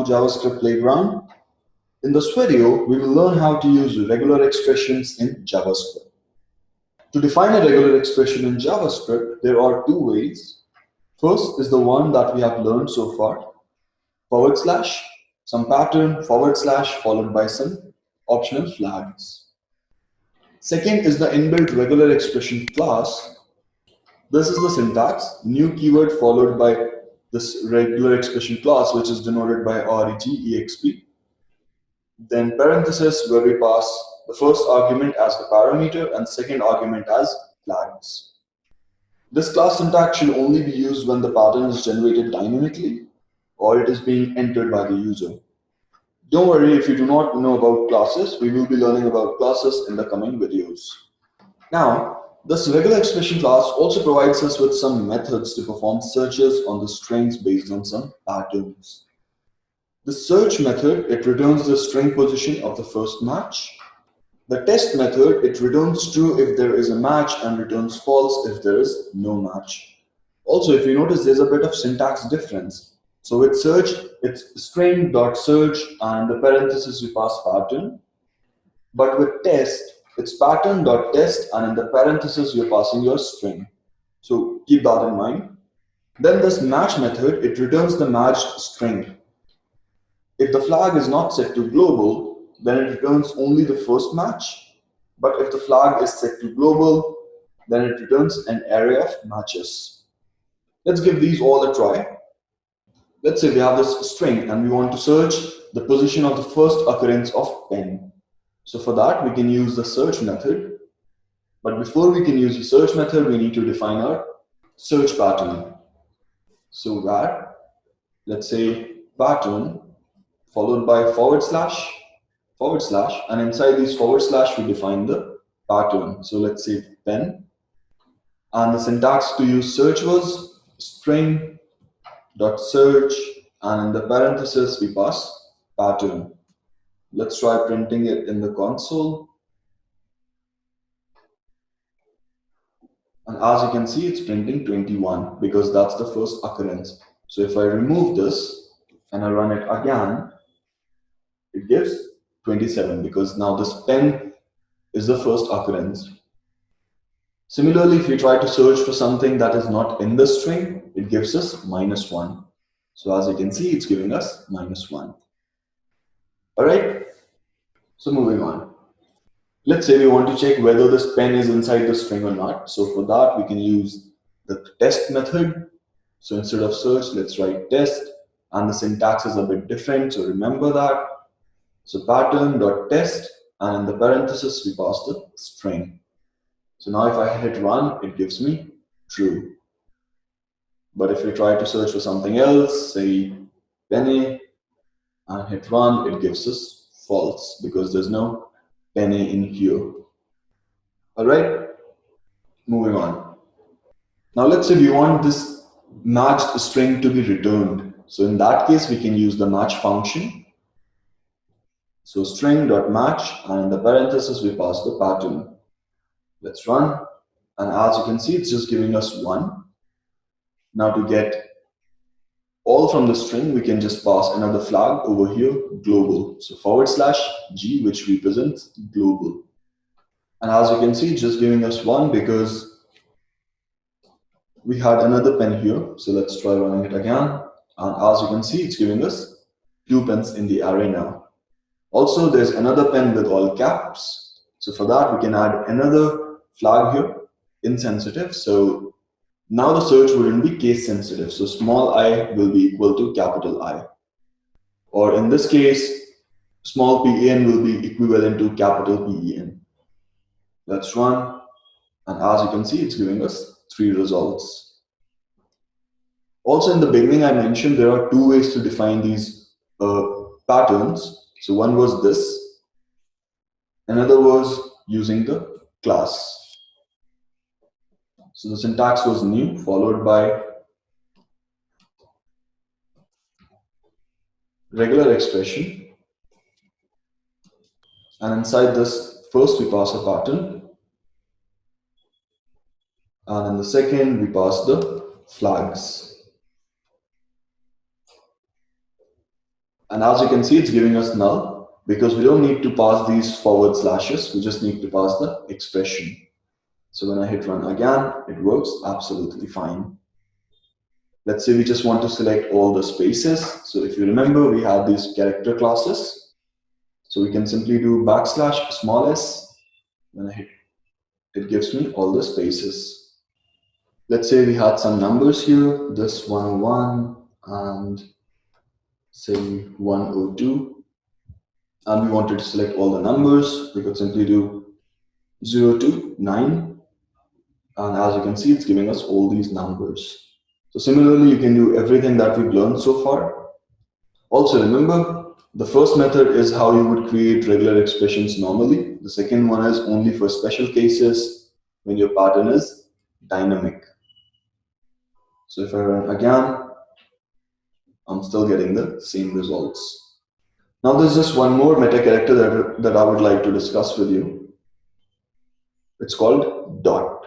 to JavaScript Playground. In this video, we will learn how to use regular expressions in JavaScript. To define a regular expression in JavaScript, there are two ways. First is the one that we have learned so far, /, some pattern, / followed by some optional flags. Second is the inbuilt regular expression class. This is the syntax, new keyword followed by this regular expression class, which is denoted by regexp. Then parenthesis, where we pass the first argument as the parameter and second argument as flags. This class syntax should only be used when the pattern is generated dynamically or it is being entered by the user. Don't worry if you do not know about classes, we will be learning about classes in the coming videos. Now, this regular expression class also provides us with some methods to perform searches on the strings based on some patterns. The search method, it returns the string position of the first match. The test method, it returns true if there is a match and returns false if there is no match. Also, if you notice, there's a bit of syntax difference. So with search, it's string.search and the parenthesis we pass pattern. But with test, it's pattern.test and in the parenthesis you're passing your string. So keep that in mind. Then this match method, it returns the matched string. If the flag is not set to global, then it returns only the first match. But if the flag is set to global, then it returns an array of matches. Let's give these all a try. Let's say we have this string and we want to search the position of the first occurrence of pen. So for that, we can use the search method. But before we can use the search method, we need to define our search pattern. So that, let's say pattern followed by // and inside these / we define the pattern. So let's say pen. And the syntax to use search was string.search and in the parenthesis we pass pattern. Let's try printing it in the console. And as you can see, it's printing 21 because that's the first occurrence. So if I remove this and I run it again, it gives 27 because now this pen is the first occurrence. Similarly, if we try to search for something that is not in the string, it gives us -1. So as you can see, it's giving us -1. All right, so moving on. Let's say we want to check whether this pen is inside the string or not. So for that, we can use the test method. So instead of search, let's write test. And the syntax is a bit different, so remember that. So pattern.test, and in the parenthesis, we pass the string. So now if I hit run, it gives me true. But if we try to search for something else, say penny, and hit run, it gives us false because there's no penny in here. All right, moving on. Now let's say we want this matched string to be returned. So in that case, we can use the match function. So string.match, and in the parenthesis, we pass the pattern. Let's run, and as you can see, it's just giving us 1. Now to get all from the string, we can just pass another flag over here, global. So /g, which represents global. And as you can see, it's just giving us 1 because we had another pen here. So let's try running it again. And as you can see, it's giving us 2 pens in the array now. Also, there's another pen with all caps. So for that, we can add another flag here, insensitive. So now the search wouldn't be case sensitive. So small I will be equal to capital I. Or in this case, small pen will be equivalent to capital Pen. Let's run. And as you can see, it's giving us 3 results. Also in the beginning, I mentioned there are 2 ways to define these patterns. So one was this. Another was using the class. So the syntax was new followed by regular expression. And inside this, first we pass a pattern. And in the second, we pass the flags. And as you can see, it's giving us null because we don't need to pass these forward slashes. We just need to pass the expression. So when I hit run again, it works absolutely fine. Let's say we just want to select all the spaces. So if you remember, we have these character classes. So we can simply do backslash small s. When I hit, it gives me all the spaces. Let's say we had some numbers here, this 101 and say 102. And we wanted to select all the numbers. We could simply do 0 to 9. And as you can see, it's giving us all these numbers. So similarly, you can do everything that we've learned so far. Also remember, the first method is how you would create regular expressions normally. The second one is only for special cases when your pattern is dynamic. So if I run again, I'm still getting the same results. Now there's just one more meta character that I would like to discuss with you. It's called dot.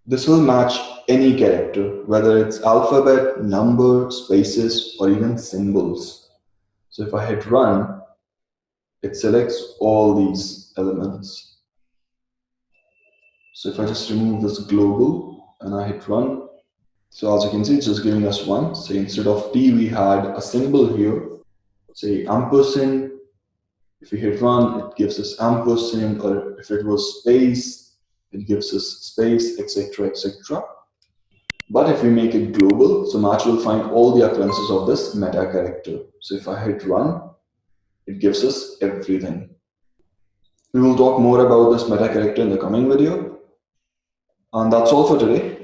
This will match any character, whether it's alphabet, number, spaces, or even symbols. So if I hit run, it selects all these elements. So if I just remove this global and I hit run, so as you can see, it's just giving us one. So instead of T, we had a symbol here, say ampersand. If we hit run, it gives us ampersand, or if it was space, it gives us space, etc., etc. But if we make it global, so Match will find all the occurrences of this meta character. So if I hit run, it gives us everything. We will talk more about this meta character in the coming video. And that's all for today.